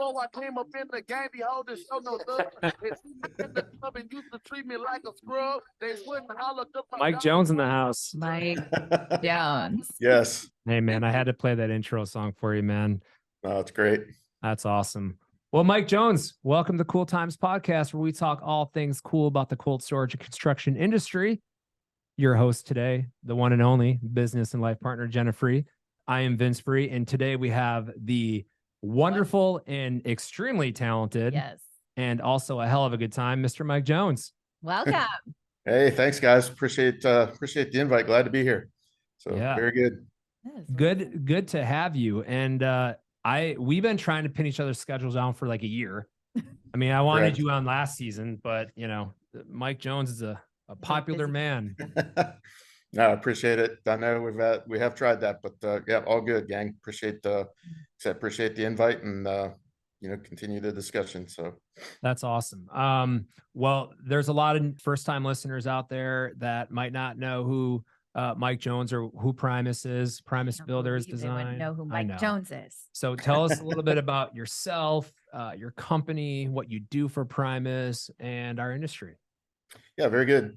before I came up in the game, behold, this show no love. They see me in the club and used to treat me like a scrub. They wouldn't holler. Mike Jones in the house. Mike Jones. Yes. Hey, man, I had to play that intro song for you, man. No, it's great. That's awesome. Well, Mike Jones, welcome to Cool Times Podcast, where we talk all things cool about the cold storage and construction industry. Your host today, the one and only business and life partner, Jenna Free. I am Vince Free, and today we have the wonderful and extremely talented, Yes. and also a hell of a good time, Mr. Mike Jones. Welcome. Hey, thanks, guys. Appreciate the invite. Glad to be here. So Yeah. Very good. Good to have you. And we've been trying to pin each other's schedules down for like a year. I mean, I wanted Correct. you on last season, but you know, Mike Jones is a popular man. No, I appreciate it. I know we have tried that, but yeah, all good, gang. Appreciate the invite and continue the discussion. So That's awesome. Well, there's a lot of first-time listeners out there that might not know who Mike Jones or who Primus is. Primus Builders Design. They wouldn't know who Mike Jones is. So tell us a little bit about yourself, your company, what you do for Primus, and our industry. yeah, very good.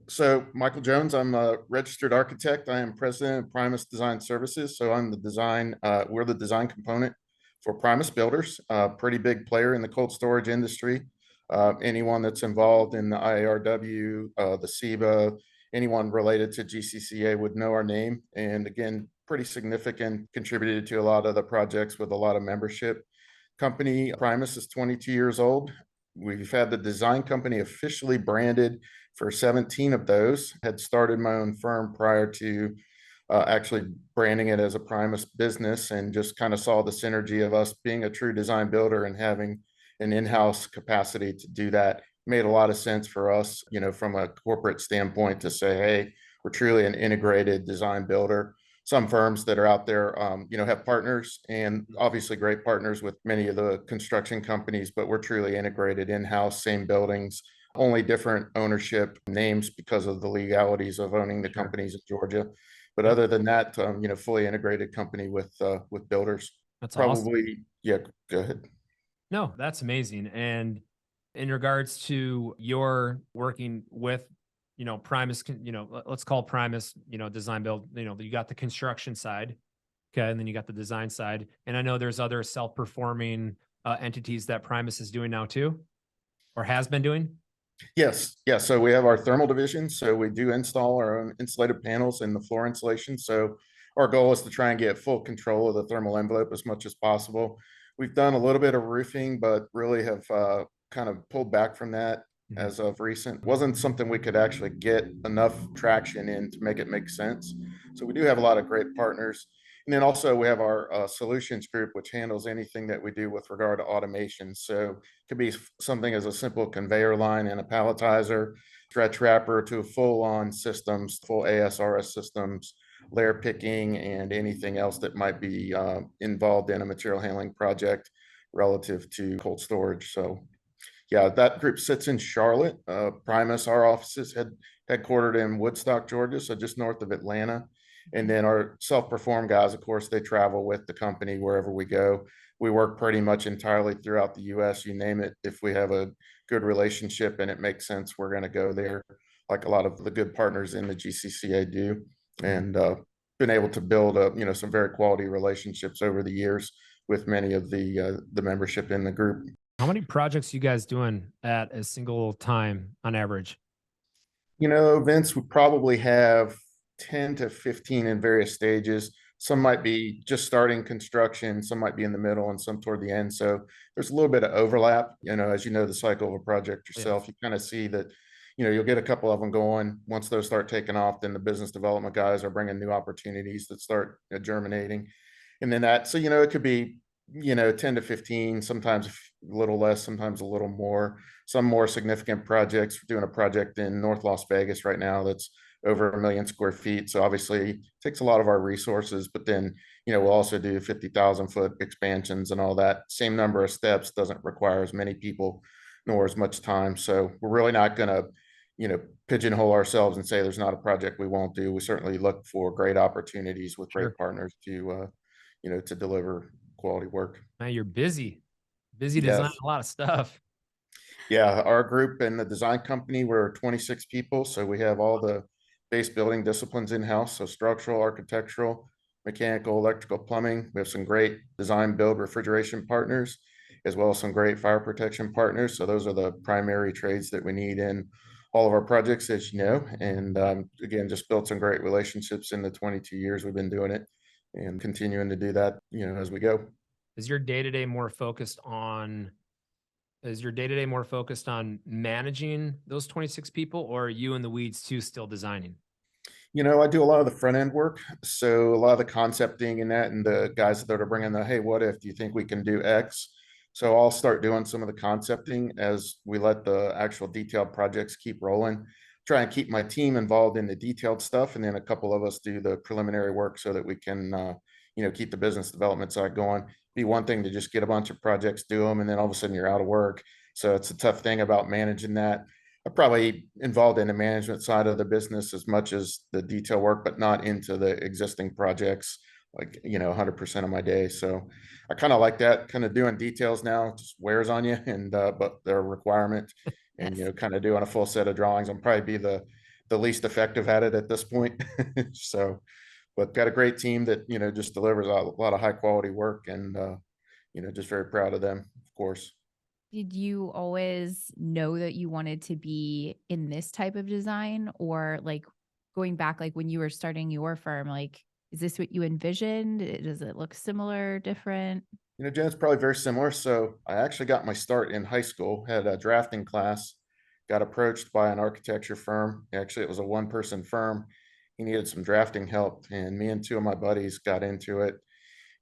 So Michael Jones, I'm a registered architect. I am president of Primus Design Services. So I'm we're the design component for Primus Builders, a pretty big player in the cold storage industry. Anyone that's involved in the IARW, the SEBA, anyone related to GCCA would know our name. And again, pretty significant, contributed to a lot of the projects with a lot of membership. Company Primus is 22 years old. We've had the design company officially branded for 17 of those. Had started my own firm prior to actually branding it as a Primus business, and just kind of saw the synergy of us being a true design builder and having an in-house capacity to do that. Made a lot of sense for us, from a corporate standpoint, to say, hey, we're truly an integrated design builder. Some firms that are out there, have partners, and obviously great partners with many of the construction companies, but we're truly integrated in-house, same buildings, only different ownership names because of the legalities of owning the companies in Georgia. But other than that, fully integrated company with builders. That's Probably, awesome. Yeah, go ahead. No, that's amazing. And in regards to your working with, Primus, let's call Primus, design build, you got the construction side. Okay. And then you got the design side. And I know there's other self-performing entities that Primus is doing now too, or has been doing. Yes. Yeah. So we have our thermal division. So we do install our own insulated panels in the floor insulation. So our goal is to try and get full control of the thermal envelope as much as possible. We've done a little bit of roofing, but really have kind of pulled back from that as of recent. Wasn't something we could actually get enough traction in to make it make sense. So we do have a lot of great partners. And then also we have our solutions group, which handles anything that we do with regard to automation. So it could be something as a simple conveyor line and a palletizer, stretch wrapper, to full-on systems, full ASRS systems, layer picking, and anything else that might be involved in a material handling project relative to cold storage. So yeah, that group sits in Charlotte. Primus, our offices headquartered in Woodstock, Georgia, so just north of Atlanta. And then our self-perform guys, of course, they travel with the company wherever we go. We work pretty much entirely throughout the U.S. You name it. If we have a good relationship and it makes sense, we're going to go there, like a lot of the good partners in the GCCA do. And been able to build some very quality relationships over the years with many of the membership in the group. How many projects you guys doing at a single time on average? Vince, we probably have 10 to 15 in various stages. Some might be just starting construction, some might be in the middle, and some toward the end. So there's a little bit of overlap. As you know, the cycle of a project yourself, You kind of see that, you'll get a couple of them going. Once those start taking off, then the business development guys are bringing new opportunities that start germinating. And then so, it could be, 10 to 15, sometimes a little less, sometimes a little more. Some more significant projects. We're doing a project in North Las Vegas right now that's over 1 million square feet. So obviously it takes a lot of our resources, but then, we'll also do 50,000 foot expansions and all that. Same number of steps, doesn't require as many people nor as much time. So we're really not going to, pigeonhole ourselves and say there's not a project we won't do. We certainly look for great opportunities with great partners to, to deliver quality work. Man, you're busy. busy designing a lot of stuff. Yeah, our group and the design company, we're 26 people. So we have all the base building disciplines in-house. So structural, architectural, mechanical, electrical, plumbing. We have some great design build refrigeration partners, as well as some great fire protection partners. So those are the primary trades that we need in all of our projects, as you know. And again, just built some great relationships in the 22 years we've been doing it, and continuing to do that, as we go. Is your day-to-day more focused on managing those 26 people, or are you in the weeds too, still designing? I do a lot of the front end work. So a lot of the concepting and that, and the guys that are bringing the, hey, what if, do you think we can do X? So I'll start doing some of the concepting as we let the actual detailed projects keep rolling. Try and keep my team involved in the detailed stuff. And then a couple of us do the preliminary work so that we can, keep the business development side going. Be one thing to just get a bunch of projects, do them, and then all of a sudden you're out of work. So it's a tough thing about managing that. I'm probably involved in the management side of the business as much as the detail work, but not into the existing projects, like, 100% of my day. So I kind of like that, kind of doing details now. It just wears on you, and but they're a requirement. And Yes. kind of doing a full set of drawings. I'm probably be the least effective at it at this point. So, but got a great team that just delivers a lot of high quality work, and just very proud of them, of course. Did you always know that you wanted to be in this type of design, or like going back, like when you were starting your firm, like, is this what you envisioned? Does it look similar, different? Jen, it's probably very similar. So I actually got my start in high school, had a drafting class, got approached by an architecture firm. Actually, it was a one-person firm. He needed some drafting help, and me and two of my buddies got into it.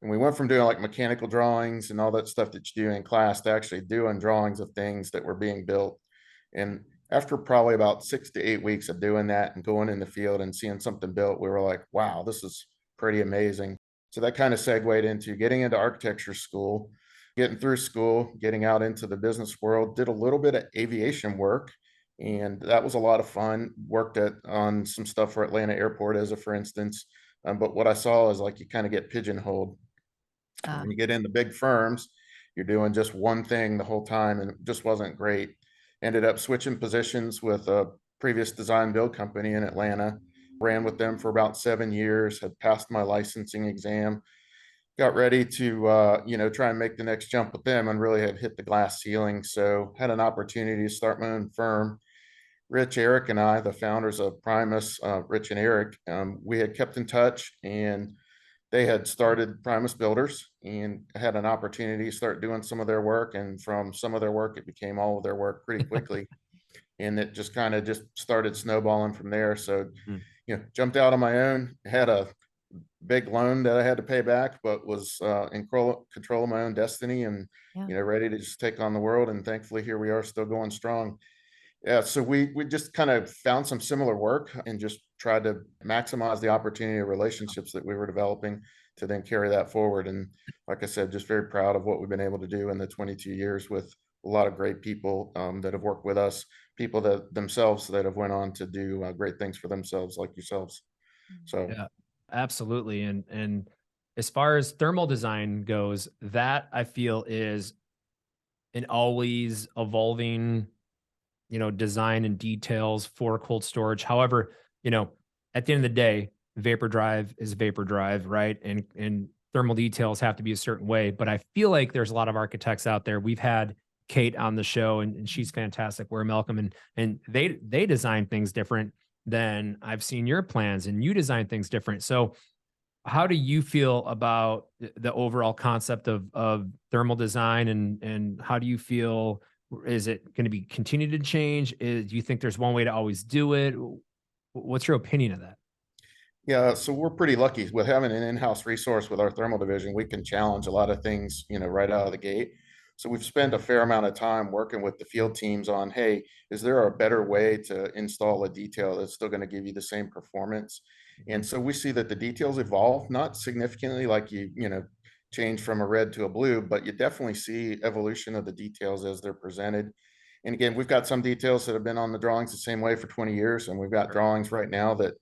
And we went from doing like mechanical drawings and all that stuff that you do in class to actually doing drawings of things that were being built. And after probably about 6 to 8 weeks of doing that and going in the field and seeing something built, we were like, wow, this is pretty amazing. So that kind of segued into getting into architecture school, getting through school, getting out into the business world, did a little bit of aviation work. And that was a lot of fun. Worked on some stuff for Atlanta Airport, as a for instance. But what I saw is like you kind of get pigeonholed. When you get into big firms, you're doing just one thing the whole time, and it just wasn't great. Ended up switching positions with a previous design build company in Atlanta. Ran with them for about 7 years, had passed my licensing exam, got ready to try and make the next jump with them, and really had hit the glass ceiling. So had an opportunity to start my own firm. Rich, Eric, and I, the founders of Primus, Rich and Eric, we had kept in touch, and they had started Primus Builders, and had an opportunity to start doing some of their work. And from some of their work, it became all of their work pretty quickly. And it just kind of just started snowballing from there. So, jumped out on my own, had a big loan that I had to pay back, but was in control of my own destiny, and, ready to just take on the world. And thankfully, here we are, still going strong. Yeah, so we just kind of found some similar work and just tried to maximize the opportunity of relationships that we were developing to then carry that forward. And like I said, just very proud of what we've been able to do in the 22 years with a lot of great people that have worked with us, people that themselves that have went on to do great things for themselves, like yourselves. So Yeah, absolutely. And as far as thermal design goes, that I feel is an always evolving design and details for cold storage. However, at the end of the day, vapor drive is vapor drive, right? And thermal details have to be a certain way. But I feel like there's a lot of architects out there. We've had Kate on the show, and she's fantastic. We're Malcolm, and they design things different than I've seen your plans, and you design things different. So how do you feel about the overall concept of thermal design, and how do you feel? Is it going to be continue to change? Do you think there's one way to always do it? What's your opinion of that? Yeah, so we're pretty lucky with having an in-house resource with our thermal division. We can challenge a lot of things, right out of the gate. So we've spent a fair amount of time working with the field teams on, hey, is there a better way to install a detail that's still going to give you the same performance? And so we see that the details evolve, not significantly like change from a red to a blue, but you definitely see evolution of the details as they're presented. And again, we've got some details that have been on the drawings the same way for 20 years, and we've got drawings right now that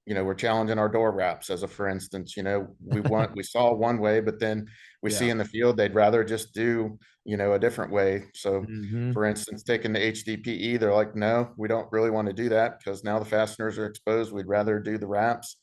we're challenging our door wraps as a, for instance, we saw one way, but then we see Yeah. in the field, they'd rather just do, a different way. So Mhm. for instance, taking the HDPE, they're like, no, we don't really want to do that because now the fasteners are exposed. We'd rather do the wraps.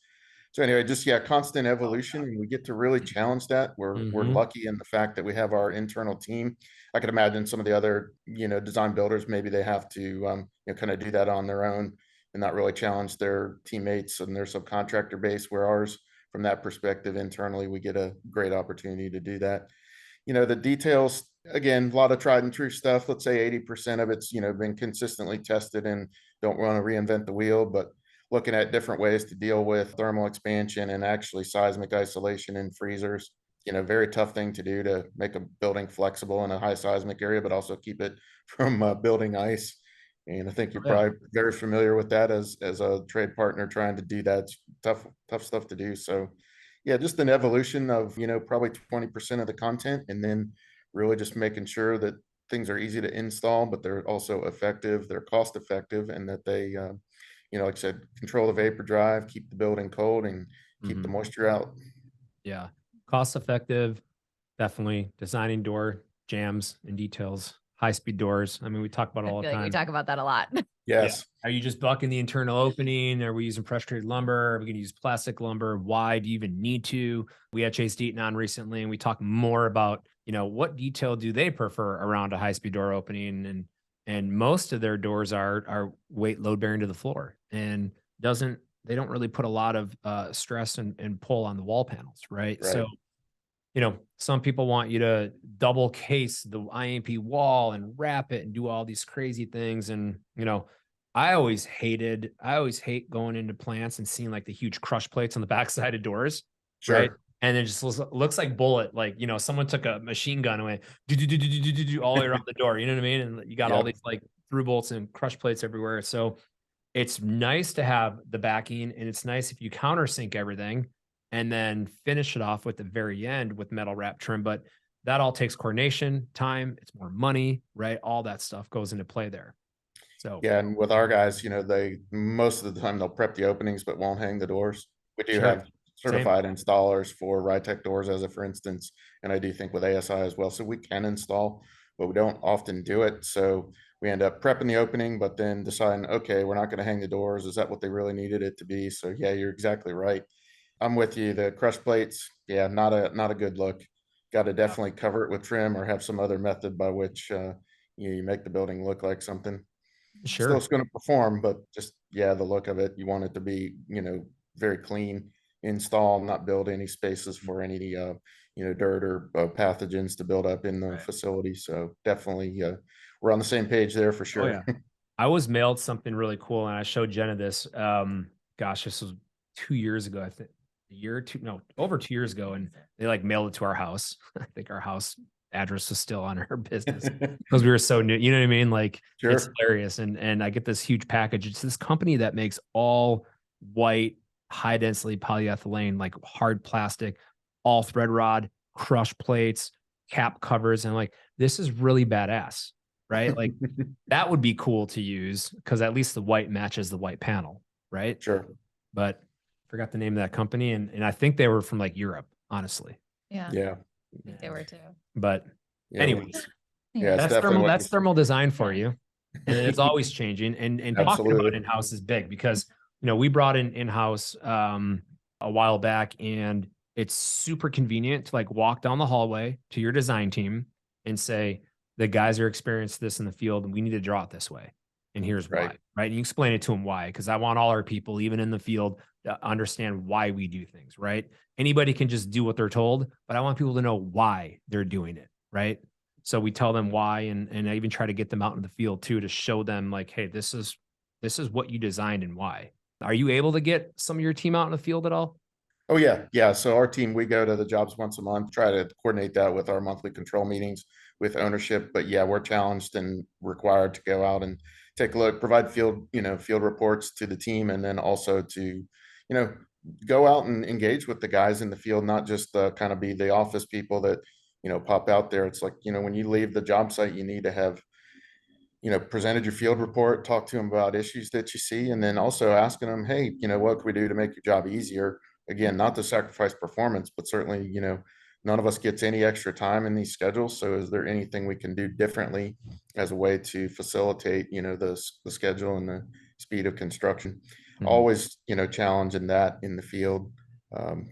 So anyway, just, yeah, constant evolution, and we get to really challenge that. We're Mhm. lucky in the fact that we have our internal team. I could imagine some of the other, design builders, maybe they have to, kind of do that on their own and not really challenge their teammates and their subcontractor base, where ours, from that perspective, internally, we get a great opportunity to do that. The details, again, a lot of tried and true stuff. Let's say 80% of it's, been consistently tested, and don't want to reinvent the wheel, but looking at different ways to deal with thermal expansion and actually seismic isolation in freezers. Very tough thing to do, to make a building flexible in a high seismic area, but also keep it from building ice. And I think you're Yeah. probably very familiar with that as a trade partner trying to do that. It's tough stuff to do. So yeah, just an evolution of, probably 20% of the content, and then really just making sure that things are easy to install, but they're also effective, they're cost effective, and that they, like I said, control the vapor drive, keep the building cold, and keep the Mhm. moisture out. Yeah. Cost effective, definitely. Designing door jams and details, high speed doors. I mean, we talk about it I all feel the like we time. talk about that a lot. Yeah. Yes. Are you just bucking the internal opening? Are we using pressure treated lumber? Are we going to use plastic lumber? Why do you even need to? We had Chase Deaton on recently, and we talked more about, what detail do they prefer around a high speed door opening? And most of their doors are weight load bearing to the floor, and they don't really put a lot of stress and pull on the wall panels, right? Right. So, some people want you to double case the IMP wall and wrap it and do all these crazy things. And, I always hate going into plants and seeing like the huge crush plates on the backside of doors. Right. Sure. And it just looks like bullet, like, someone took a machine gun away, do all the way around the door. You know what I mean? And you got all Yep. these like through bolts and crush plates everywhere. So it's nice to have the backing, and it's nice if you countersink everything and then finish it off with the very end with metal wrap trim. But that all takes coordination, time, it's more money, right? All that stuff goes into play there. So Yeah, and with our guys, they most of the time they'll prep the openings but won't hang the doors. We do sure. have Same. certified installers for Rytech doors, as a for instance, and I do think with ASI as well. So we can install, but we don't often do it. So we end up prepping the opening, but then deciding, okay, we're not going to hang the doors. Is that what they really needed it to be? So yeah, you're exactly right. I'm with you. The crush plates, yeah, not a good look. Got to definitely cover it with trim or have some other method by which you make the building look like something. Still, Sure. it's going to perform, but just, yeah, the look of it, you want it to be, very clean install, not build any spaces for any, dirt or pathogens to build up in the Right. facility. So definitely, we're on the same page there for Oh sure. yeah. I was mailed something really cool, and I showed Jenna this. Gosh, this was 2 years ago. I think a year or two, no, over 2 years ago, and they like mailed it to our house. I think our house address was still on her business because we were so new. You know what I mean? Like it's Sure. hilarious. And I get this huge package. It's this company that makes all white, high density polyethylene, like hard plastic, all thread rod, crush plates, cap covers, and like this is really badass, right? Like that would be cool to use because at least the white matches the white panel, right? Sure. But forgot the name of that company, and I think they were from like Europe, honestly. Yeah, Yeah. I think they were too. But Yeah. anyways, Yeah, it's that's definitely thermal what that's you thermal design for you. And it's always changing. And talking about Absolutely. in-house is big because we brought in-house a while back, and it's super convenient to like walk down the hallway to your design team and say, the guys are experienced this in the field and we need to draw it this way. And here's why, Right. right? And you explain it to them why, because I want all our people, even in the field, to understand why we do things, right? Anybody can just do what they're told, but I want people to know why they're doing it, right? So we tell them why, and I even try to get them out in the field too to show them like, hey, this is what you designed and why. Are you able to get some of your team out in the field at all? Oh yeah, yeah. So our team, we go to the jobs once a month, try to coordinate that with our monthly control meetings with ownership. But yeah, we're challenged and required to go out and take a look, provide field reports to the team, and then also to, go out and engage with the guys in the field, not just kind of be the office people that, pop out there. It's like, when you leave the job site, you need to have presented your field report, talked to them about issues that you see, and then also asking them, hey, what can we do to make your job easier? Again, not to sacrifice performance, but certainly, none of us gets any extra time in these schedules. So is there anything we can do differently as a way to facilitate, the schedule and the speed of construction? Always, challenging that in the field.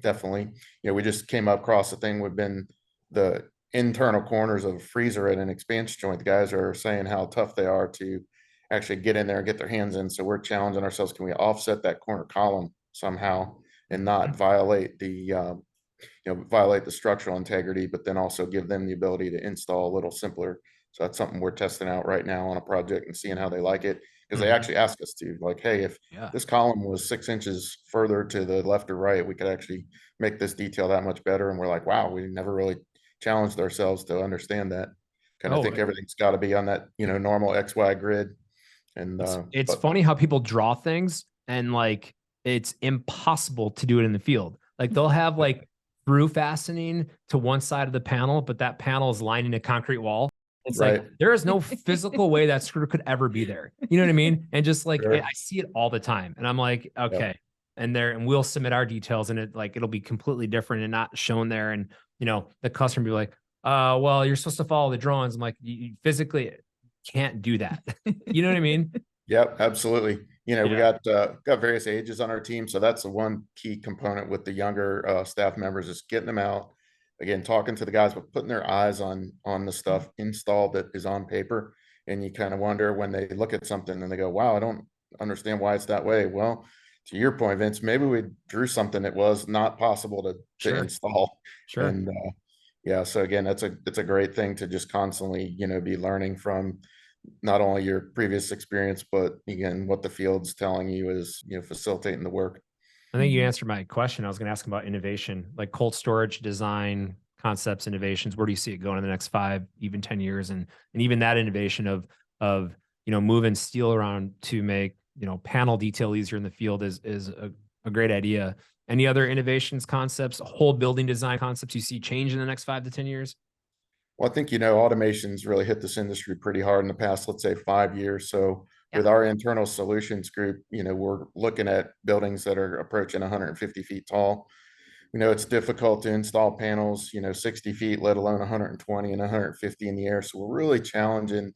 Definitely. We just came across a thing. We've been the internal corners of a freezer at an expansion joint. The guys are saying how tough they are to actually get in there and get their hands in. So we're challenging ourselves. Can we offset that corner column somehow and not violate the violate the structural integrity, but then also give them the ability to install a little simpler. So that's something we're testing out right now on a project and seeing how they like it. Because they actually ask us to, like, hey, if this column was 6 inches further to the left or right, we could actually make this detail that much better. And we're like, wow, we never really challenged ourselves to understand that. Kind of think everything's got to be on that, normal XY grid. And it's funny how people draw things and like it's impossible to do it in the field. Like they'll have like through fastening to one side of the panel, but that panel is lining a concrete wall. It's like there is no physical way that screw could ever be there. You know what I mean? And just like I see it all the time, and I'm like, okay. And we'll submit our details, and it'll be completely different and not shown there. And the customer will be like, well, you're supposed to follow the drawings. I'm like, you physically can't do that. You know what I mean? Yep, absolutely. We got various ages on our team, so that's the one key component with the younger staff members is getting them out. Again, talking to the guys, but putting their eyes on the stuff installed that is on paper. And you kind of wonder when they look at something and they go, wow, I don't understand why it's that way. Well, to your point, Vince, maybe we drew something that was not possible to install. Sure. And so again, it's a great thing to just constantly, be learning from not only your previous experience, but again, what the field's telling you is, facilitating the work. I think you answered my question. I was going to ask about innovation, like cold storage, design, concepts, innovations. Where do you see it going in the next 5, even 10 years? And even that innovation of moving steel around to make, panel detail easier in the field is a great idea. Any other innovations, concepts, whole building design concepts you see change in the next 5 to 10 years? Well, I think, automation's really hit this industry pretty hard in the past, let's say 5 years. So with our internal solutions group, we're looking at buildings that are approaching 150 feet tall. It's difficult to install panels, 60 feet, let alone 120 and 150 in the air. So we're really challenging,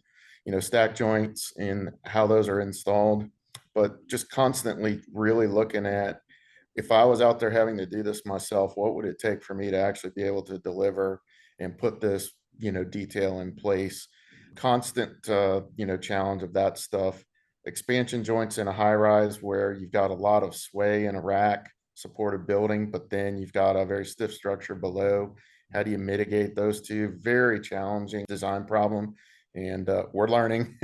stack joints and how those are installed, but just constantly really looking at, if I was out there having to do this myself, what would it take for me to actually be able to deliver and put this, detail in place? Constant, challenge of that stuff. Expansion joints in a high rise where you've got a lot of sway in a rack supported building, but then you've got a very stiff structure below. How do you mitigate those two? Very challenging design problem. And we're learning.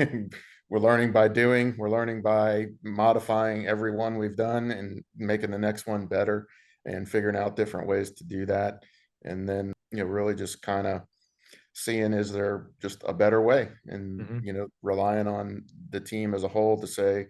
We're learning by doing. We're learning by modifying every one we've done and making the next one better and figuring out different ways to do that. And then, really just kind of seeing, is there just a better way? And, relying on the team as a whole to say,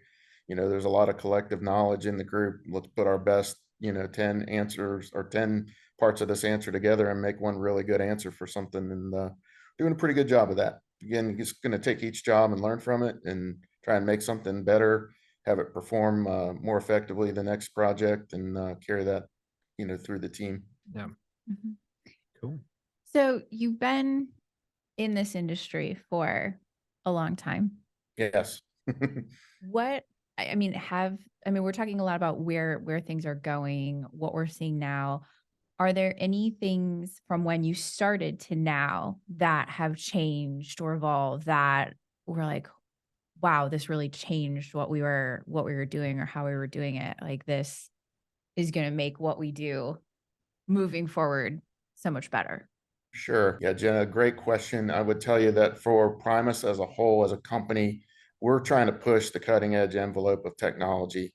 there's a lot of collective knowledge in the group. Let's put our best, 10 answers or 10 parts of this answer together and make one really good answer for something. And doing a pretty good job of that. Again, it's going to take each job and learn from it and try and make something better, have it perform more effectively the next project, and carry that, through the team. Yeah. Cool. So you've been in this industry for a long time. Yes. We're talking a lot about where things are going, what we're seeing now. Are there any things from when you started to now that have changed or evolved that we're like, wow, this really changed what we were doing or how we were doing it? Like, this is going to make what we do moving forward so much better. Sure. Yeah, Jenna, great question. I would tell you that for Primus as a whole, as a company, we're trying to push the cutting edge envelope of technology.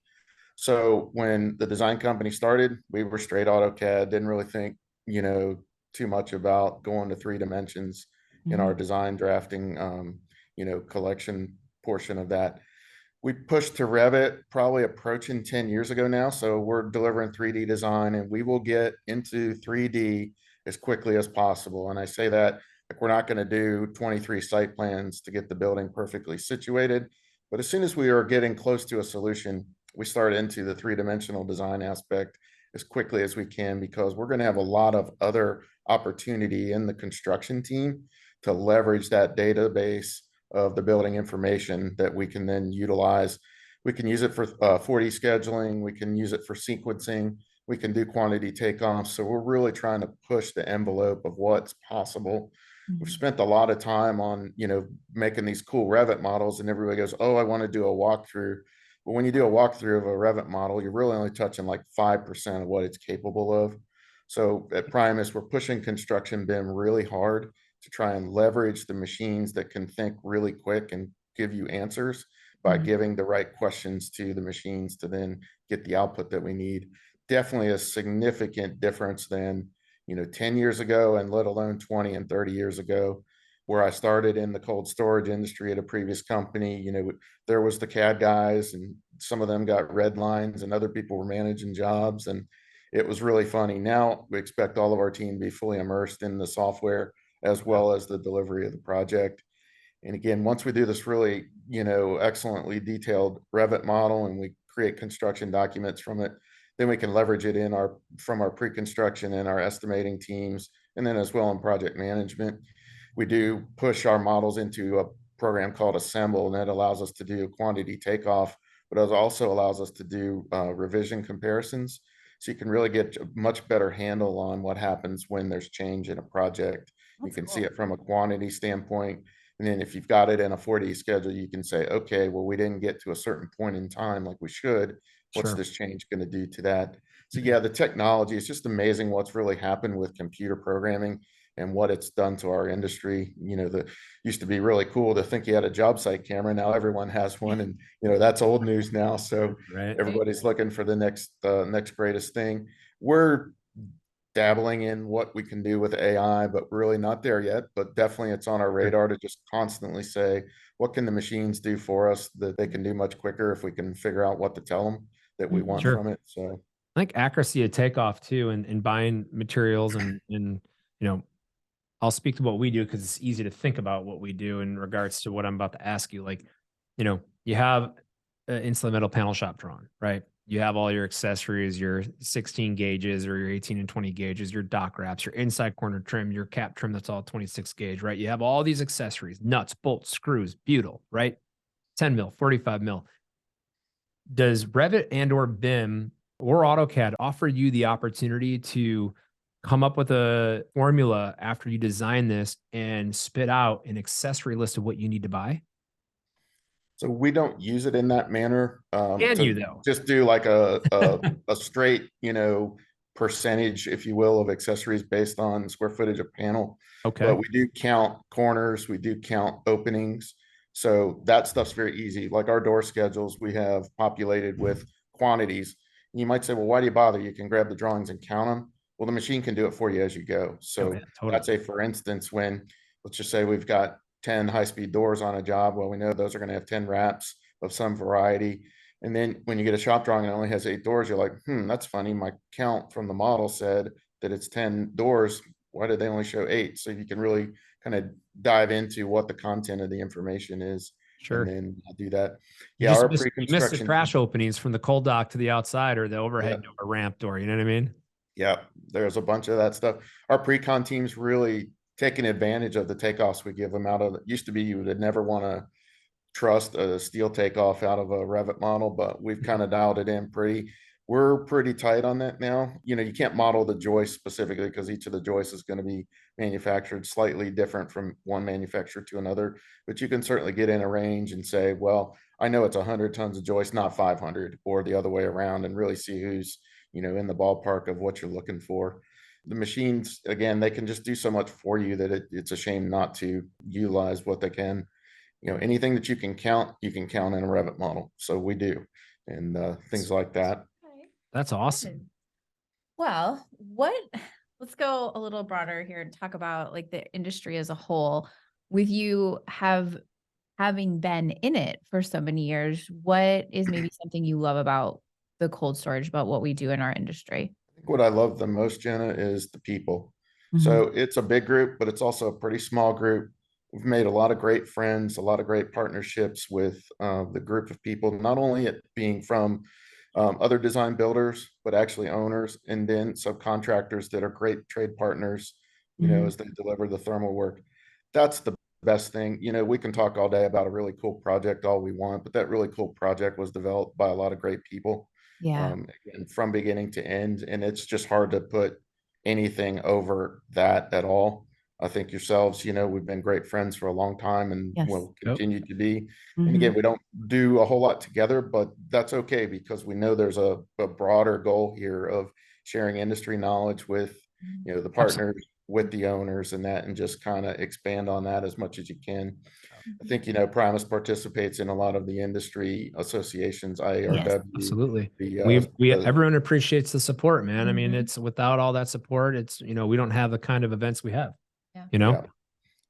So when the design company started, we were straight AutoCAD, didn't really think, too much about going to 3 dimensions in our design drafting, collection portion of that. We pushed to Revit probably approaching 10 years ago now. So we're delivering 3D design, and we will get into 3D as quickly as possible. And I say that Like, we're not going to do 23 site plans to get the building perfectly situated. But as soon as we are getting close to a solution, we start into the three-dimensional design aspect as quickly as we can, because we're going to have a lot of other opportunity in the construction team to leverage that database of the building information that we can then utilize. We can use it for 4D scheduling. We can use it for sequencing. We can do quantity takeoffs. So we're really trying to push the envelope of what's possible. We've spent a lot of time on, making these cool Revit models, and everybody goes, oh, I want to do a walkthrough. But when you do a walkthrough of a Revit model, you're really only touching like 5% of what it's capable of. So at Primus, we're pushing construction BIM really hard to try and leverage the machines that can think really quick and give you answers by giving the right questions to the machines to then get the output that we need. Definitely a significant difference than 10 years ago, and let alone 20 and 30 years ago, where I started in the cold storage industry at a previous company. There was the CAD guys, and some of them got red lines, and other people were managing jobs, and it was really funny. Now we expect all of our team to be fully immersed in the software as well as the delivery of the project. And again, once we do this really, excellently detailed Revit model, and we create construction documents from it, then we can leverage it from our pre-construction and our estimating teams, and then as well in project management. We do push our models into a program called Assemble, and that allows us to do quantity takeoff, but it also allows us to do revision comparisons. So you can really get a much better handle on what happens when there's change in a project. You can see it from a quantity standpoint. And then if you've got it in a 4D schedule, you can say, okay, well, we didn't get to a certain point in time like we should. What's this change going to do to that? So yeah, the technology, it's just amazing what's really happened with computer programming and what it's done to our industry. The used to be really cool to think you had a job site camera. Now everyone has one, and that's old news now. So everybody's looking for the next greatest thing. We're dabbling in what we can do with AI, but really not there yet. But definitely it's on our radar to just constantly say, what can the machines do for us that they can do much quicker if we can figure out what to tell them that we want from it. So I think accuracy of takeoff too, and buying materials and I'll speak to what we do because it's easy to think about what we do in regards to what I'm about to ask you. Like, you have an insulated metal panel shop drawn, right? You have all your accessories, your 16 gauges or your 18 and 20 gauges, your dock wraps, your inside corner trim, your cap trim that's all 26 gauge, right? You have all these accessories, nuts, bolts, screws, butyl, right? 10 mil, 45 mil. Does Revit and or BIM or AutoCAD offer you the opportunity to come up with a formula after you design this and spit out an accessory list of what you need to buy? So we don't use it in that manner. Can you though? Just do like a straight, percentage, if you will, of accessories based on square footage of panel. Okay. But we do count corners, we do count openings. So that stuff's very easy. Like our door schedules, we have populated with quantities. You might say, well, why do you bother? You can grab the drawings and count them. Well, the machine can do it for you as you go. So that's a, for instance, when, let's just say we've got 10 high-speed doors on a job. Well, we know those are going to have 10 wraps of some variety. And then when you get a shop drawing and it only has 8 doors, you're like, that's funny. My count from the model said that it's 10 doors. Why did they only show 8? So you can really kind of dive into what the content of the information is. Sure. And then do that. Yeah. You missed the crash openings from the cold dock to the outside, or the overhead door, ramp door. You know what I mean? Yeah. There's a bunch of that stuff. Our pre-con team's really taking advantage of the takeoffs we give them out of. It used to be you would never want to trust a steel takeoff out of a Revit model, but we've kind of dialed it in we're pretty tight on that now. You can't model the joist specifically because each of the joists is going to be manufactured slightly different from one manufacturer to another, but you can certainly get in a range and say, well, I know it's 100 tons of joist, not 500, or the other way around, and really see who's, in the ballpark of what you're looking for. The machines, again, they can just do so much for you that it's a shame not to utilize what they can. Anything that you can count in a Revit model. So we do, and things like that. That's awesome. Well, let's go a little broader here and talk about like the industry as a whole. With you having been in it for so many years, what is maybe something you love about the cold storage, about what we do in our industry? What I love the most, Jenna, is the people. So it's a big group, but it's also a pretty small group. We've made a lot of great friends, a lot of great partnerships with the group of people, not only it being from other design builders, but actually owners and then subcontractors that are great trade partners, you know, as they deliver the thermal work. That's the best thing. You know, we can talk all day about a really cool project all we want, but that really cool project was developed by a lot of great people. Yeah. And from beginning to end, and it's just hard to put anything over that at all. I think yourselves, you know, we've been great friends for a long time and Yes. will Yep. continue to be. And again, we don't do a whole lot together, but that's okay because we know there's a broader goal here of sharing industry knowledge with, you know, the partners, with the owners and that, and just kind of expand on that as much as you can. I think, you know, Primus participates in a lot of the industry associations, IARW. Absolutely. The, Everyone appreciates the support, man. I mean, it's without all that support, it's, you know, we don't have the kind of events we have, you know?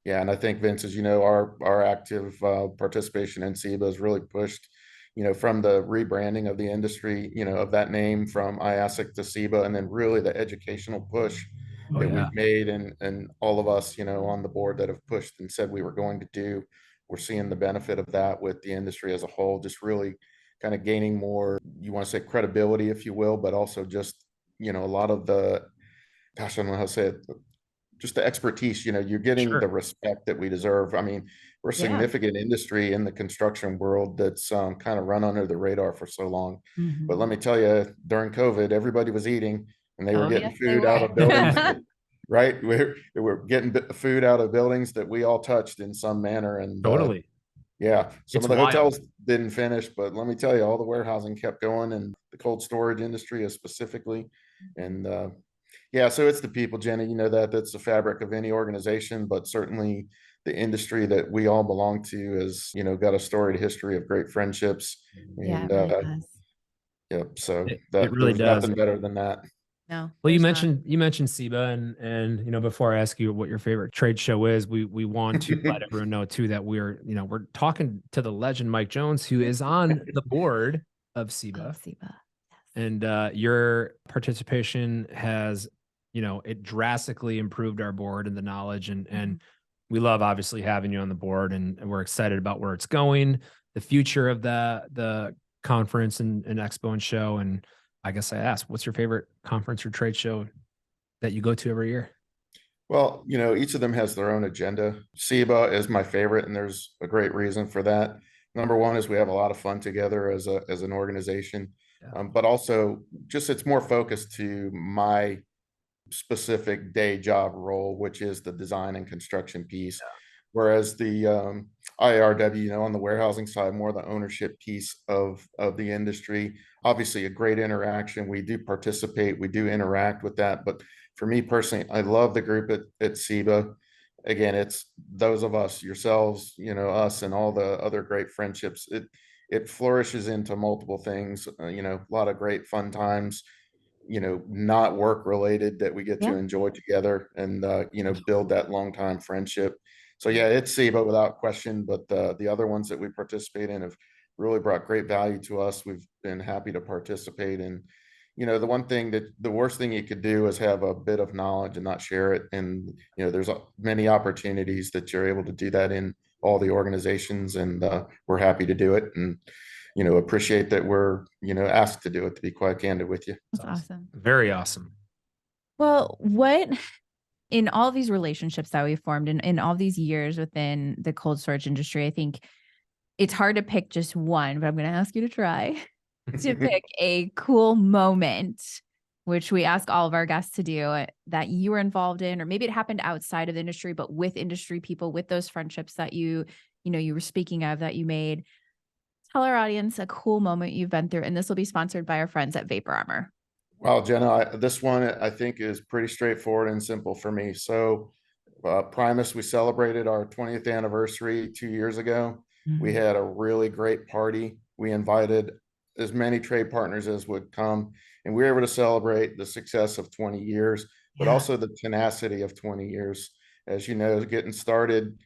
Yeah, and I think Vince, as you know, our active participation in SEBA has really pushed, you know, from the rebranding of the industry, you know, of that name from IASIC to SEBA, and then really the educational push that we've made, and all of us, you know, on the board that have pushed and said we were going to do. We're seeing the benefit of that with the industry as a whole, just really kind of gaining more, you want to say credibility, if you will, but also just, you know, a lot of the, gosh, I don't know how to say it, just the expertise, you know, you're getting the respect that we deserve. I mean, we're a significant industry in the construction world that's kind of run under the radar for so long. But let me tell you, during COVID, everybody was eating and they were getting food out of buildings, right? We're getting food out of buildings that we all touched in some manner. And Totally. yeah, some It's of the wild. hotels didn't finish, but let me tell you, all the warehousing kept going, and the cold storage industry is specifically. And yeah, so it's the people, Jenny, you know, that's the fabric of any organization, but certainly the industry that we all belong to has, you know, got a storied history of great friendships. Yeah, And it really does. yep, so It really there's does. nothing better than that. No. Well, you there's not. mentioned SEBA, and you know, before I ask you what your favorite trade show is, we want to let everyone know too that we're talking to the legend Mike Jones, who is on the board of SEBA. SEBA. And your participation has, you know, it drastically improved our board and the knowledge, and we love obviously having you on the board, and we're excited about where it's going, the future of the conference and expo and show. And I guess I asked, what's your favorite conference or trade show that you go to every year? Well, you know, each of them has their own agenda. SEBA is my favorite, and there's a great reason for that. Number one is we have a lot of fun together as an organization, but also just it's more focused to my specific day job role, which is the design and construction piece. Whereas the IRW, you know, on the warehousing side, more the ownership piece of the industry. Obviously, a great interaction. We do participate, we do interact with that. But for me personally, I love the group at SEBA. Again, it's those of us, yourselves, you know, us, and all the other great friendships. It flourishes into multiple things. You know, a lot of great fun times, you know, not work related, that we get to enjoy together, and you know, build that long time friendship. So yeah, it's SEBA without question, but the other ones that we participate in have really brought great value to us. We've been happy to participate in. You know, the worst thing you could do is have a bit of knowledge and not share it. And you know, there's many opportunities that you're able to do that in all the organizations, and we're happy to do it, and you know, appreciate that we're, you know, asked to do it, to be quite candid with you. That's awesome. Very awesome. Well, what in all these relationships that we formed in all these years within the cold storage industry, I think it's hard to pick just one, but I'm going to ask you to try to pick a cool moment, which we ask all of our guests to do, that you were involved in, or maybe it happened outside of the industry, but with industry people, with those friendships that you were speaking of, that you made. Tell our audience a cool moment you've been through, and this will be sponsored by our friends at Vapor Armor. Well, Jenna, this one I think is pretty straightforward and simple for me. So Primus, we celebrated our 20th anniversary 2 years ago. We had a really great party. We invited as many trade partners as would come, and we were able to celebrate the success of 20 years, but also the tenacity of 20 years. As you know, getting started,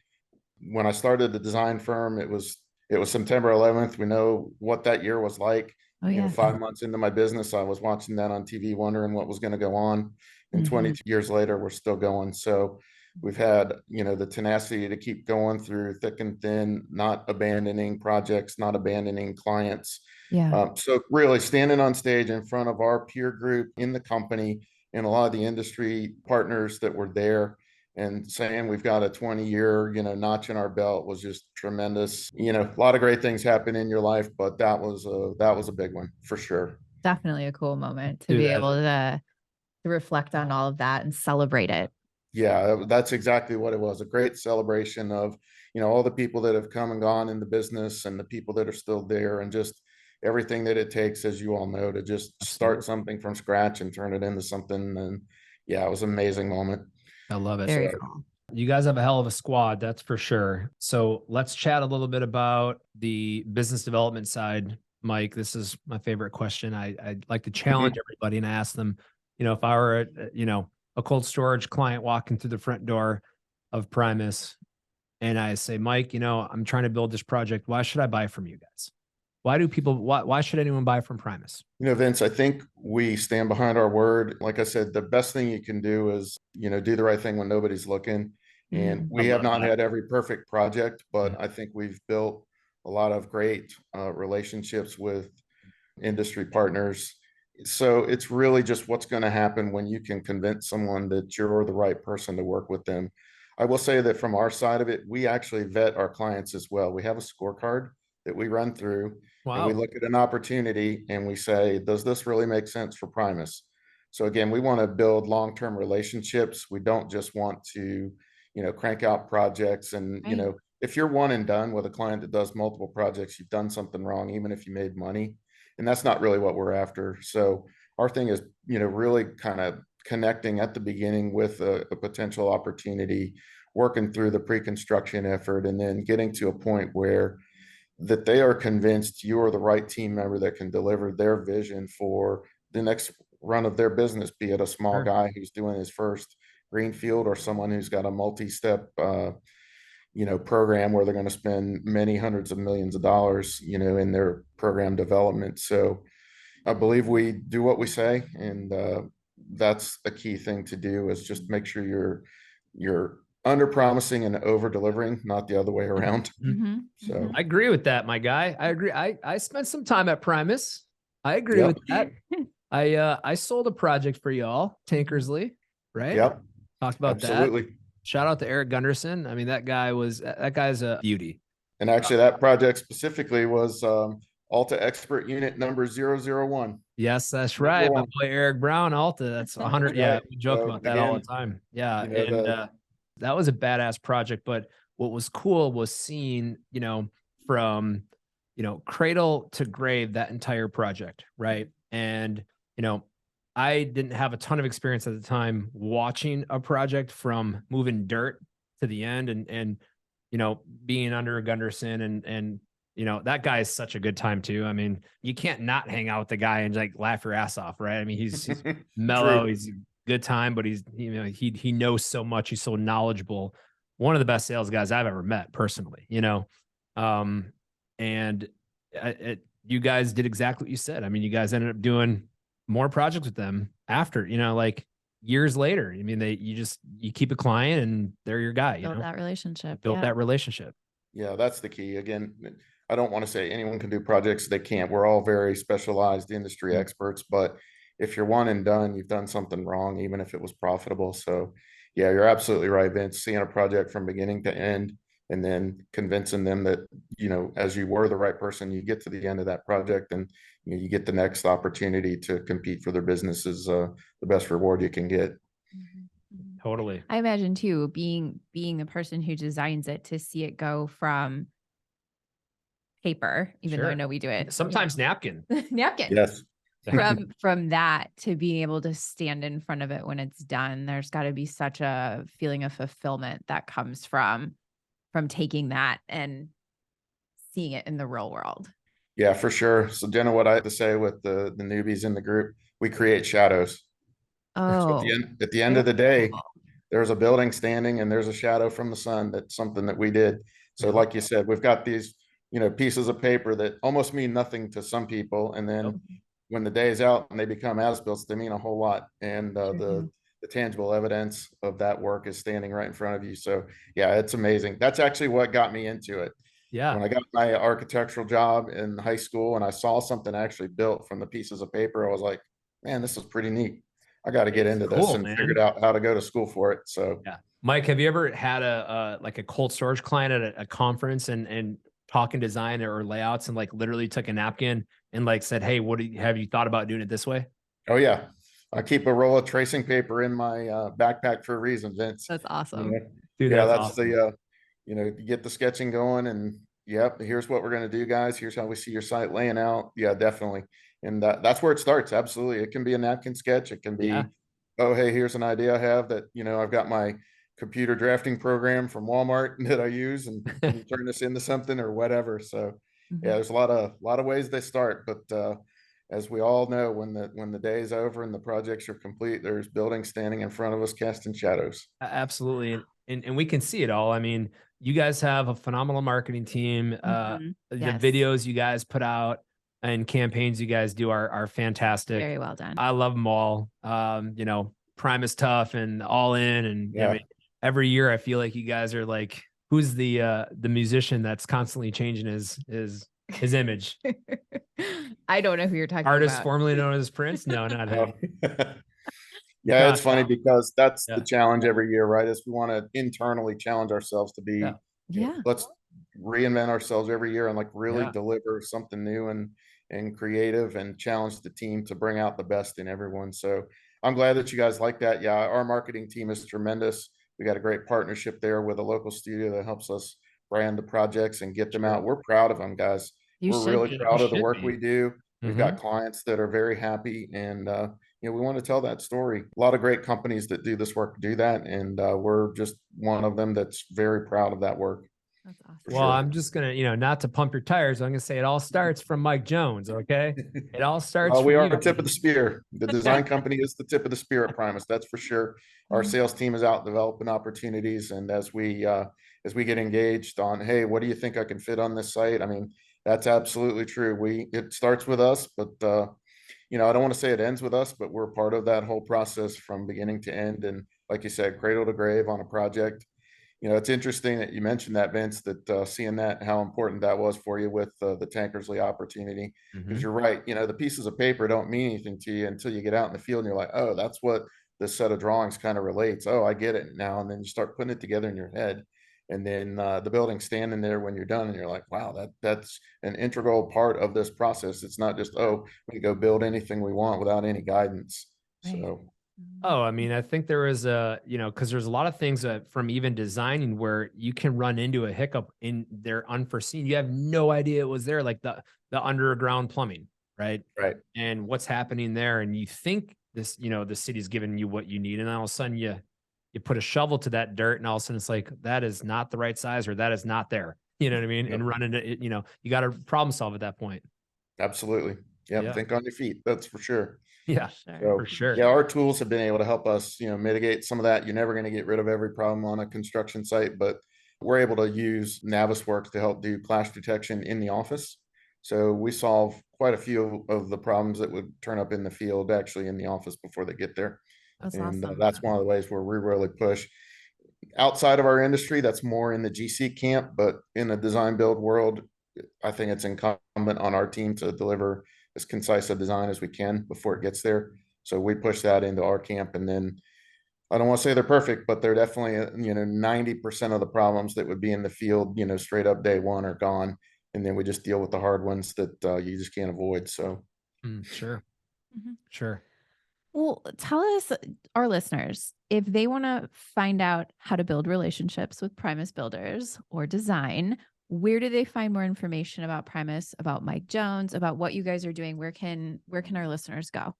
when I started the design firm, it was September 11th. We know what that year was like. Oh yeah. 5 months into my business, I was watching that on TV, wondering what was going to go on. And Mhm. 22 years later, we're still going. So we've had, the tenacity to keep going through thick and thin, not abandoning projects, not abandoning clients. Yeah. So really standing on stage in front of our peer group in the company and a lot of the industry partners that were there and saying we've got a 20-year, notch in our belt was just tremendous. A lot of great things happen in your life, but that was a big one for sure. Definitely a cool moment to Dude, be able to reflect on all of that and celebrate it. Yeah, that's exactly what it was. A great celebration of, all the people that have come and gone in the business and the people that are still there and just everything that it takes, as you all know, to just start something from scratch and turn it into something. And yeah, it was an amazing moment. I love it. Very So, cool. You guys have a hell of a squad, that's for sure. So let's chat a little bit about the business development side. Mike, this is my favorite question. I like to challenge everybody and ask them, if I were, a cold storage client walking through the front door of Primus and I say, Mike, I'm trying to build this project. Why should I buy from you guys? Why should anyone buy from Primus? Vince, I think we stand behind our word. Like I said, the best thing you can do is, do the right thing when nobody's looking. And Mhm. we I have love not that. had every perfect project, but Yeah. I think we've built a lot of great relationships with industry partners. So it's really just what's going to happen when you can convince someone that you're the right person to work with them. I will say that from our side of it, we actually vet our clients as well. We have a scorecard that we run through and we Wow. look at an opportunity and we say, does this really make sense for Primus? So again, we want to build long-term relationships. We don't just want to, crank out projects and, Right. if you're one and done with a client that does multiple projects, you've done something wrong, even if you made money. And that's not really what we're after. So our thing is, really kind of connecting at the beginning with a potential opportunity, working through the pre-construction effort, and then getting to a point where that they are convinced you are the right team member that can deliver their vision for the next run of their business, be it a small Sure. guy who's doing his first greenfield or someone who's got a multi-step program where they're going to spend many hundreds of millions of dollars, in their program development. So I believe we do what we say, and that's a key thing to do is just make sure you're under promising and over delivering, not the other way around. Mhm. So Mhm. I agree with that, my guy. I agree. I spent some time at Primus. I agree Yep. with that. I sold a project for y'all, Tankersley, right? Yep, Talked about that. absolutely. Shout out to Eric Gunderson. I mean, that guy's a beauty. And actually, that project specifically was Alta Expert Unit number 001. Yes, that's Number right. My one. boy Eric Brown, Alta. That's 100. Yeah, Right. we joke So about that all the again, time. Yeah, you know, and the that was a badass project. But what was cool was seeing, from cradle to grave that entire project, right? And I didn't have a ton of experience at the time watching a project from moving dirt to the end and being under Gunderson and that guy is such a good time too. I mean, you can't not hang out with the guy and like laugh your ass off, right? I mean, he's mellow, True. he's a good time, but he's he knows so much, he's so knowledgeable. One of the best sales guys I've ever met personally, and you guys did exactly what you said. I mean, you guys ended up doing more projects with them after, like years later. I mean, you keep a client and they're your guy, Build that relationship. built Yeah. that relationship. Yeah, that's the key. Again, I don't want to say anyone can do projects they can't. We're all very specialized industry experts, but if you're one and done, you've done something wrong, even if it was profitable. So yeah, you're absolutely right, Vince. Seeing a project from beginning to end and then convincing them that, as you were the right person, you get to the end of that project and you get the next opportunity to compete for their business is the best reward you can get. Mhm. Mhm. Totally. I imagine too, being the person who designs it, to see it go from paper, even though I Sure. know we do it Sometimes napkin. napkin, Yes. from that to being able to stand in front of it when it's done. There's got to be such a feeling of fulfillment that comes from taking that and seeing it in the real world. Yeah, for sure. So Jenna, what I have to say with the newbies in the group, we create shadows. So Oh, at the end of the day, there's a building standing and there's a shadow from the sun. That's something that we did. So Yeah. like you said, we've got these pieces of paper that almost mean nothing to some people. And then Yep. when the day is out and they become as-built, they mean a whole lot. And Sure the do. tangible evidence of that work is standing right in front of you. So yeah, it's amazing. That's actually what got me into it. Yeah. When I got my architectural job in high school and I saw something actually built from the pieces of paper, I was like, man, this is pretty neat. I got to get It's into this, cool, and man. figured out how to go to school for it. So Yeah. Mike, have you ever had like a cold storage client at a conference and talking design or layouts and like literally took a napkin and like said, hey, have you thought about doing it this way? oh yeah, I keep a roll of tracing paper in my backpack for a reason, Vince. That's You awesome. know? Dude, Yeah, that's that's awesome. the you get the sketching going, and yep, here's what we're gonna do, guys. Here's how we see your site laying out. Yeah, definitely. And that's where it starts. Absolutely. It can be a napkin sketch. It can Yeah. be, oh, hey, here's an idea I have that, I've got my computer drafting program from Walmart that I use, and can you turn this into something or whatever. So yeah, Mhm. there's a lot of ways they start, but as we all know, when the day is over and the projects are complete, there's buildings standing in front of us casting shadows. Absolutely. And we can see it all. I mean, you guys have a phenomenal marketing team. Mhm. The Yes. videos you guys put out and campaigns you guys do are fantastic. Very well done. I love them all. Primus Tough and All In. And I Yeah. mean, every year I feel like you guys are like, who's the musician that's constantly changing his image? I don't know who you're talking Artist about. formerly known as Prince? No, not him. Yeah, it's funny No. because that's Yeah. the challenge every year, right? Is we want to internally challenge ourselves to be, Yeah. Yeah. let's reinvent ourselves every year and like really Yeah. deliver something new and creative, and challenge the team to bring out the best in everyone. So I'm glad that you guys like that. Yeah, our marketing team is tremendous. We got a great partnership there with a local studio that helps us brand the projects and get them Sure. out. We're proud of them, guys. You We're should really be. proud You of the should work be. we do. We've got clients that are very happy, and we want to tell that story. A lot of great companies that do this work do that, and we're just one of them that's very proud of that work. That's awesome. For Well, sure. I'm just gonna, not to pump your tires, I'm gonna say it all starts from Mike Jones. Okay, it all starts Well, we from are you. the tip of the spear. The design company is the tip of the spear at Primus, that's for sure. Our sales team is out developing opportunities, and as we get engaged on, hey, what do you think I can fit on this site? I mean, that's absolutely true. It starts with us, but I don't want to say it ends with us, but we're part of that whole process from beginning to end. And like you said, cradle to grave on a project. It's interesting that you mentioned that, Vince, that seeing that, how important that was for you with the Tankersley opportunity. Because Mhm. you're right, the pieces of paper don't mean anything to you until you get out in the field and you're like, oh, that's what this set of drawings kind of relates. Oh, I get it now. And then you start putting it together in your head. And then the building standing there when you're done, and you're like, wow, that's an integral part of this process. It's not just, oh, we can go build anything we want without any guidance. Right. So Oh, I mean, I think there is because there's a lot of things that from even designing where you can run into a hiccup in there unforeseen. You have no idea it was there, like the underground plumbing, right? right. And what's happening there, and you think this, the city's giving you what you need, and all of a sudden you put a shovel to that dirt, and all of a sudden it's like that is not the right size, or that is not there. You know what I mean? Yep. And run into it, you got to problem solve at that point. Absolutely. Yep. Yeah. Think on your feet. That's for sure. Yeah, So for sure. yeah, our tools have been able to help us, mitigate some of that. You're never going to get rid of every problem on a construction site, but we're able to use Navisworks to help do clash detection in the office. So we solve quite a few of the problems that would turn up in the field actually in the office before they get there. That's And awesome. that's one of the ways where we really push. Outside of our industry, that's more in the GC camp, but in the design build world, I think it's incumbent on our team to deliver as concise a design as we can before it gets there. So we push that into our camp, and then I don't want to say they're perfect, but they're definitely 90% of the problems that would be in the field, straight up day one are gone, and then we just deal with the hard ones that you just can't avoid. So Sure, Mhm. sure. Well, tell us, our listeners, if they want to find out how to build relationships with Primus Builders or design, where do they find more information about Primus, about Mike Jones, about what you guys are doing? Where can our listeners go?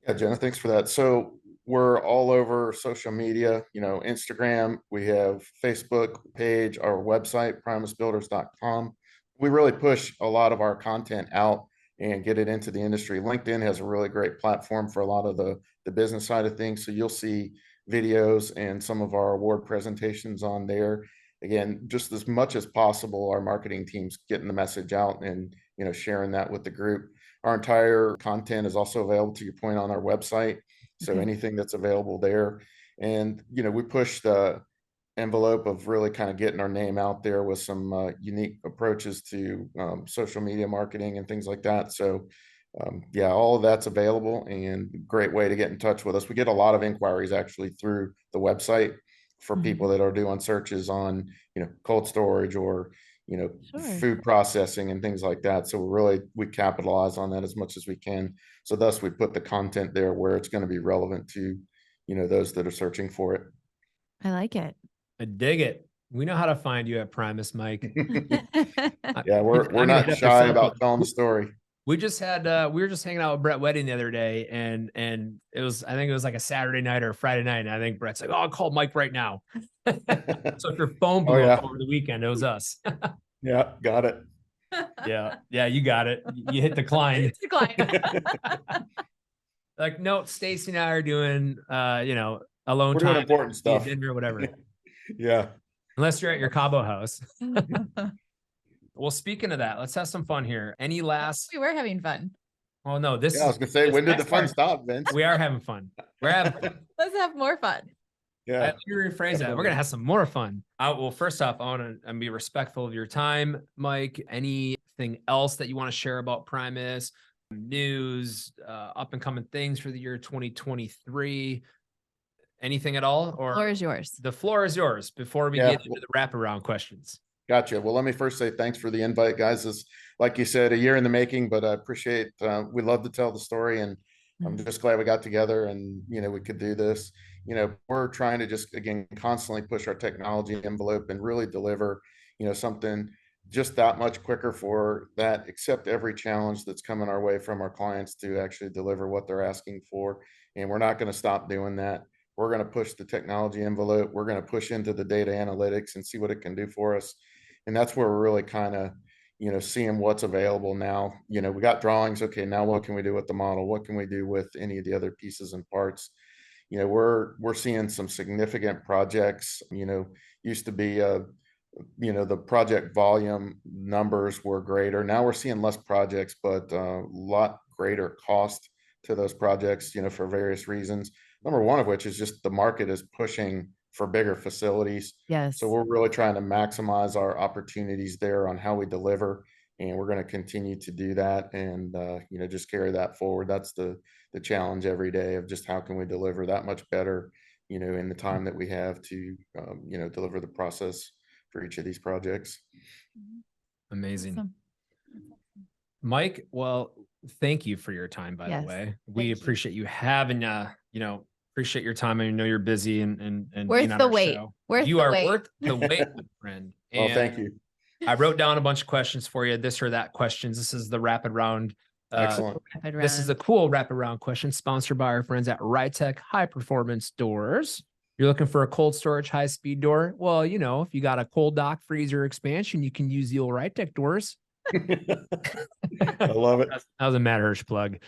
yeah, Jenna, thanks for that. So we're all over social media, Instagram, we have Facebook page, our website, primusbuilders.com. We really push a lot of our content out and get it into the industry. LinkedIn has a really great platform for a lot of the business side of things. So you'll see videos and some of our award presentations on there. again, just as much as possible, our marketing team's getting the message out and, sharing that with the group. Our entire content is also available, to your point, on our website. So Okay. anything that's available there. And, we push the envelope of really kind of getting our name out there with some unique approaches to social media marketing and things like that. So yeah, all of that's available, and great way to get in touch with us. We get a lot of inquiries actually through the website for people that are doing searches on, cold storage or, Sure. food processing and things like that. So we capitalize on that as much as we can. So thus we put the content there where it's going to be relevant to, those that are searching for it. I like it. I dig it. We know how to find you at Primus, Mike. Yeah, we're I'm gonna not hit up your shy cell about phone. telling the story. We just had we were just hanging out with Brett Wedding the other day, and it was, I think it was like a Saturday night or a Friday night, and I think Brett's like, "Oh, I'll call Mike right now." So if your phone Oh, blew yeah. up over the weekend, it was us. Yeah, got it. Yeah, you got it. You hit decline. Decline. Like, no, Stacy and I are doing alone We're doing time, important stuff. dinner or whatever. Yeah. Unless you're at your Cabo house. Well, speaking of that, let's have some fun here. Any last? We were having fun. Oh no, this Yeah, I was gonna say, this when did the next fun part- stop, Vince? We are having fun. We're having fun. Let's have more fun. Yeah. Let me rephrase that. We're Definitely. gonna have some more fun. Well, first off, I want to be respectful of your time, Mike. Anything else that you want to share about Primus? News, up and coming things for the year 2023? Anything at all? Or Floor is yours. the floor is yours before we Yeah. get into the wraparound questions. Gotcha. Well, let me first say thanks for the invite, guys. It's, like you said, a year in the making, but I appreciate, we love to tell the story, and I'm just glad we got together and, we could do this. We're trying to just, again, constantly push our technology envelope and really deliver, something just that much quicker for that, accept every challenge that's coming our way from our clients to actually deliver what they're asking for. And we're not going to stop doing that. We're going to push the technology envelope. We're going to push into the data analytics and see what it can do for us. And that's where we're really kind of, seeing what's available now. We got drawings. Okay, now what can we do with the model? What can we do with any of the other pieces and parts? We're seeing some significant projects. Used to be the project volume numbers were greater. Now we're seeing less projects, but a lot greater cost to those projects, for various reasons. Number one of which is just the market is pushing for bigger facilities. Yes. So we're really trying to maximize our opportunities there on how we deliver. And we're going to continue to do that and, just carry that forward. That's the challenge every day of just how can we deliver that much better, in the time that we have to, deliver the process for each of these projects. Amazing. Awesome. Mike, well, thank you for your time, by the way. We thank you. appreciate you having, appreciate your time. I know you're busy and Worth being on the our wait. show. Worth You the are wait. worth the wait, my friend. Well, And thank you. I wrote down a bunch of questions for you, this or that questions. This is the rapid round. Excellent. Rapid This is a round. cool rapid round question sponsored by our friends at Rytech High Performance Doors. You're looking for a cold storage high speed door? Well, if you got a cold dock freezer expansion, you can use the old Rytech doors. I love it. That was a Matt Hirsch plug.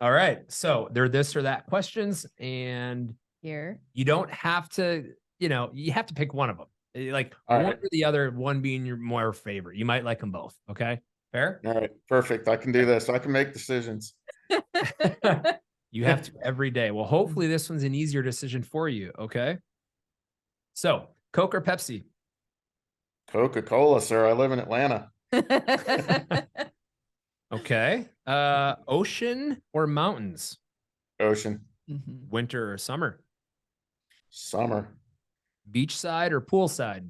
All right. So they're this or that questions, and Here. you don't have to, you have to pick one of them. Like All one right. or the other, one being your more favorite. You might like them both. Okay. Fair? All right. Perfect. I can do this. I can make decisions. You have to every day. Well, hopefully this one's an easier decision for you. Okay. So Coke or Pepsi? Coca-Cola, sir. I live in Atlanta. Okay. Ocean or mountains? Ocean. Mhm. Winter or summer? Summer. Beachside or poolside?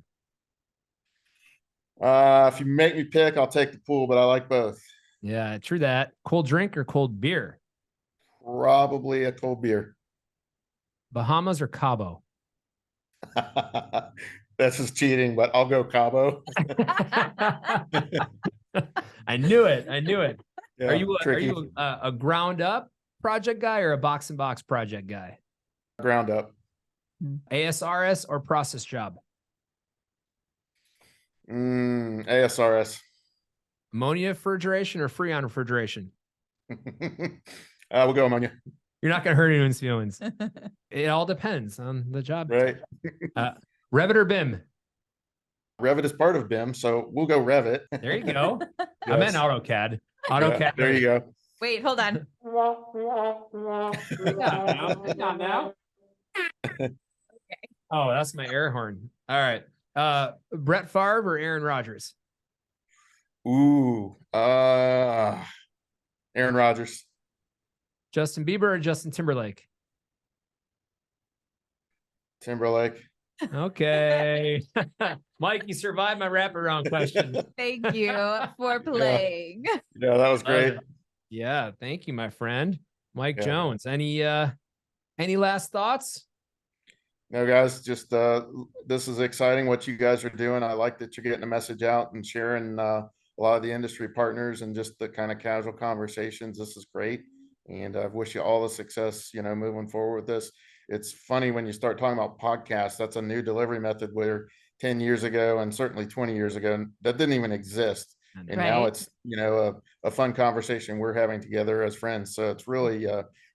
If you make me pick, I'll take the pool, but I like both. Yeah, true that. Cold drink or cold beer? Probably a cold beer. Bahamas or Cabo? That's just cheating, but I'll go Cabo. I knew it. I knew it. Yeah, Are you tricky. a ground up project guy or a box and box project guy? Ground up. ASRS or process job? ASRS. Ammonia refrigeration or Freon refrigeration? We'll go ammonia. You're not going to hurt anyone's feelings. It all depends on the job. Right. Revit or BIM? Revit is part of BIM, so we'll go Revit. There you go. I meant Yes. AutoCAD. Yeah, AutoCAD. there you go. Wait, hold on. Hang on now. Oh, that's my air horn. All right. Brett Favre or Aaron Rodgers? Ooh, Aaron Rodgers. Justin Bieber or Justin Timberlake? Timberlake. Okay. Mike, you survived my wraparound question. Thank you for playing. Yeah, that was great. Yeah, thank you, my friend. Mike Yeah. Jones. Any last thoughts? No, guys, just this is exciting what you guys are doing. I like that you're getting the message out and sharing a lot of the industry partners and just the kind of casual conversations. This is great. And I wish you all the success, moving forward with this. It's funny when you start talking about podcasts, that's a new delivery method where 10 years ago and certainly 20 years ago, that didn't even exist. And now Right. it's, a fun conversation we're having together as friends. So it's really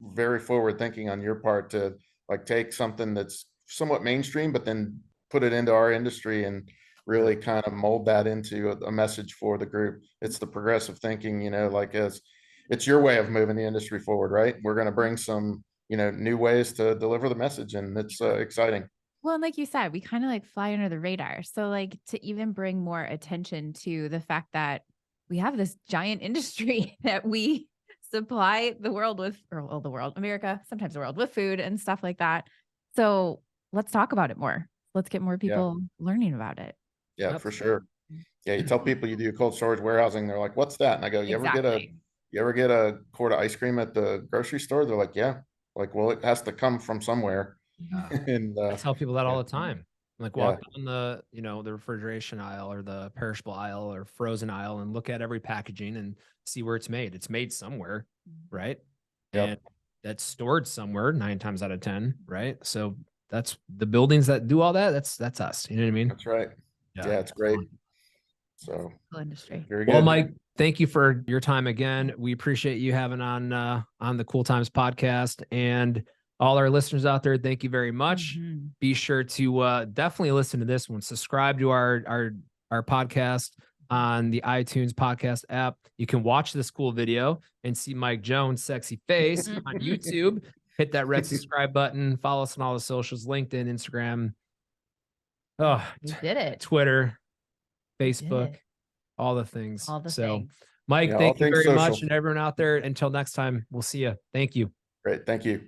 very forward thinking on your part to like take something that's somewhat mainstream, but then put it into our industry and really kind of mold that into a message for the group. It's the progressive thinking, like as it's your way of moving the industry forward, right? We're going to bring some, new ways to deliver the message, and it's exciting. Well, and like you said, we kind of like fly under the radar. So like to even bring more attention to the fact that we have this giant industry that we supply the world with, or well, the world, America, sometimes the world with food and stuff like that. So let's talk about it more. Let's get more people learning about it. Yeah, Yep. for sure. Yeah, you tell people you do cold storage warehousing, they're like, "What's that?" And I go, "You ever get a quart of ice cream at the grocery store?" They're like, "Yeah." Like, well, it has to come from somewhere. And I tell people that yeah. all the time. Like walk down the, the refrigeration aisle or the perishable aisle or frozen aisle and look at every packaging and see where it's made. It's made somewhere, right? Yep. And that's stored somewhere 9 times out of 10, right? So that's the buildings that do all that. That's us. You know what I mean? That's right. Yeah, it's great. So Cool industry. very good. Well, Mike, thank you for your time again. We appreciate you having on the Cool Times podcast, and all our listeners out there. Thank you very much. Be sure to definitely listen to this one. Subscribe to our podcast on the iTunes podcast app. You can watch this cool video and see Mike Jones' sexy face on YouTube. Hit that red subscribe button. Follow us on all the socials: LinkedIn, Instagram. Oh, We did it. Twitter, We Facebook, did it. all the things. All the So, things. Mike, Yeah, all thank you things very much. social. And everyone out there, until next time, we'll see you. Thank you. Great. Thank you.